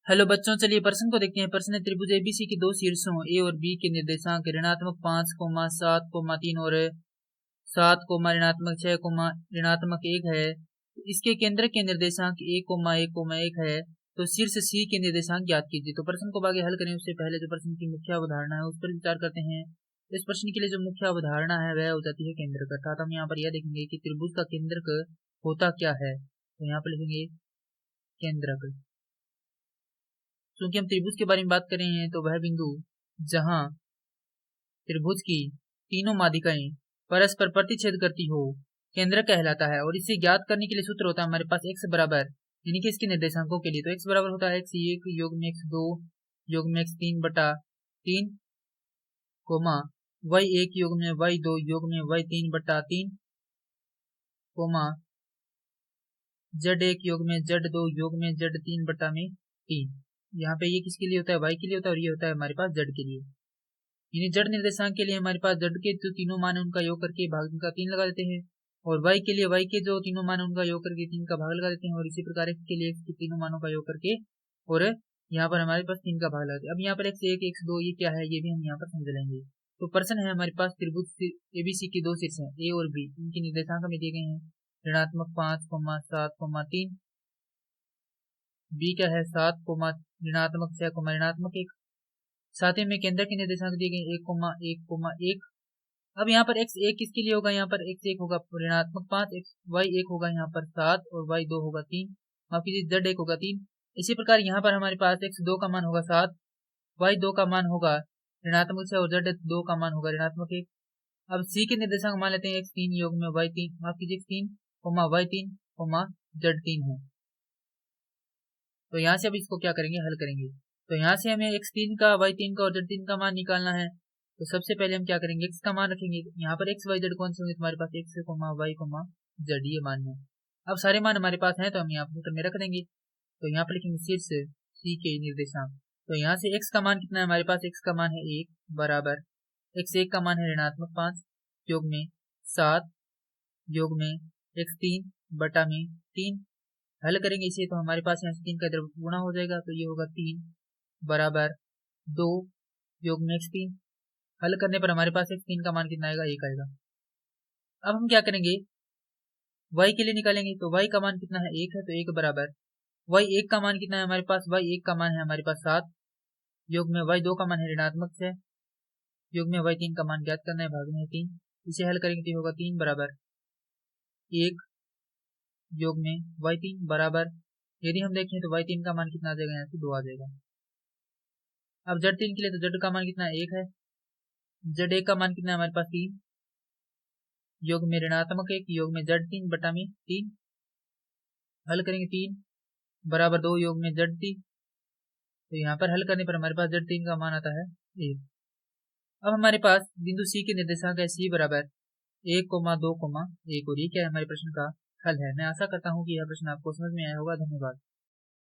Hello बच्चों, चलिए प्रश्न को देखते हैं। प्रश्न है त्रिभुज एबीसी की दो शीर्षों ए और बी के निर्देशांक ऋणात्मक 5,7,3 और 7,6,1 है। इसके केंद्र के निर्देशांक 1,1,1 है। तो शीर्ष सी के निर्देशांक ज्ञात कीजिए। तो प्रश्न को आगे हल करें उससे पहले जो प्रश्न की मुख्य अवधारणा है उस पर विचार करते हैं। इस प्रश्न के लिए जो मुख्य अवधारणा है वह हो जाती है केंद्रक। अर्थात हम यहाँ पर यह देखेंगे कि त्रिभुज का केंद्रक होता क्या है। तो यहाँ पर लिखेंगे केंद्रक। क्योंकि हम त्रिभुज के बारे में बात कर रहे हैं तो वह बिंदु जहां त्रिभुज की तीनों माध्यिकाएं परस्पर प्रतिच्छेद करती हो केंद्रक कहलाता है। और इसे ज्ञात करने के लिए सूत्र होता है हमारे पास x बराबर, यानी कि इसके निर्देशांकों के लिए तो x बराबर होता है x1 योग में x2 योग में x3 बटा 3 कोमा y1 योग में y2 योग में y3 बटा 3 कोमा z1 योग में z2 योग में z3 बटा में 3। यहाँ पे ये किसके लिए होता है, y के लिए होता है और ये होता है हमारे पास z के लिए। यानी z निर्देशांक के लिए हमारे पास z के जो तीनों मान है उनका योग करके भाग का 3 लगा देते हैं और y के लिए y के जो तीनों मान है उनका योग करके 3 का भाग लगा देते हैं और इसी प्रकार x के लिए x के तीनों मानों का योग करके और यहाँ पर हमारे पास 3 का भाग लगाते हैं। अब यहाँ पर x1 x2 ये क्या है ये भी हम यहाँ पर समझ लेंगे। तो प्रश्न है हमारे पास त्रिभुज एबीसी की दो शीर्ष है ए और बी, इनके निर्देशांक हमें दिए गए हैं ऋणात्मक 5,7,3, बी क्या है 7, ऋणात्मक 6, ऋणात्मक 1। साथ ही में केंद्र के निर्देशांक दिए गए 1,1,1। अब यहाँ पर x1 किसके लिए होगा, यहाँ पर x1 होगा ऋणात्मक 5, y1 होगा यहाँ पर 7 और y2 होगा 3, माफ कीजिए z1 होगा 3। इसी प्रकार यहाँ पर हमारे पास x2 का मान होगा 7, y2 का मान होगा ऋणात्मक 6 और z2 का मान होगा ऋणात्मक 1। अब c के निर्देशांक मान लेते हैं x3 योग में y3, माफ कीजिए x3, y3, z3 है। तो यहाँ से अब इसको क्या करेंगे, हल करेंगे। तो यहाँ से हमें x3 का, y3 का और z3 का मान निकालना है। तो सबसे पहले हम क्या करेंगे, x का मान रखेंगे। यहाँ पर x y z कौन से होंगे, तुम्हारे पास x y z ये मान है। अब सारे मान हमारे पास हैं तो हम यहाँ सूत्र में रख देंगे। तो यहाँ पर लिखेंगे शीर्ष c के निर्देशांक। तो यहाँ से x का मान कितना है, हमारे पास x का मान है 1 बराबर x1 का मान है ऋणात्मक 5 योग में 7 योग में x3 बटा में 3। हल करेंगे इसे तो हमारे पास यहाँ से 3 का इधर गुणा हो जाएगा तो ये होगा 3 बराबर 2 योग में x3। हल करने पर हमारे पास x3 का मान कितना आएगा, 1 आएगा। अब हम क्या करेंगे, y के लिए निकालेंगे। तो y का मान कितना है, 1 है, तो 1 बराबर y1 का मान कितना है हमारे पास, y1 का मान है हमारे पास 7 योग में y2 का मान है ऋणात्मक 6 योग में y3 का मान ज्ञात करना है भाग में 3। इसे हल करेंगे तो होगा 3 बराबर 1 योग में y3 बराबर, यदि हम देखें तो y3 का मान कितना आ जाएगा, यहाँ से 2 आ जाएगा। अब z3 के लिए तो z का मान कितना 1 है, z1 का मान कितना है हमारे पास 3 योग में ऋणात्मक 1 योग में z3 बटा में 3। हल करेंगे 3 बराबर 2 योग में z3। तो यहाँ पर हल करने पर हमारे पास z3 का मान आता है 1। अब हमारे पास बिंदु C के निर्देशांक है C बराबर 1,2,1 और ये क्या है हमारे प्रश्न का हल है। मैं आशा करता हूँ कि यह प्रश्न आपको समझ में आया होगा। धन्यवाद।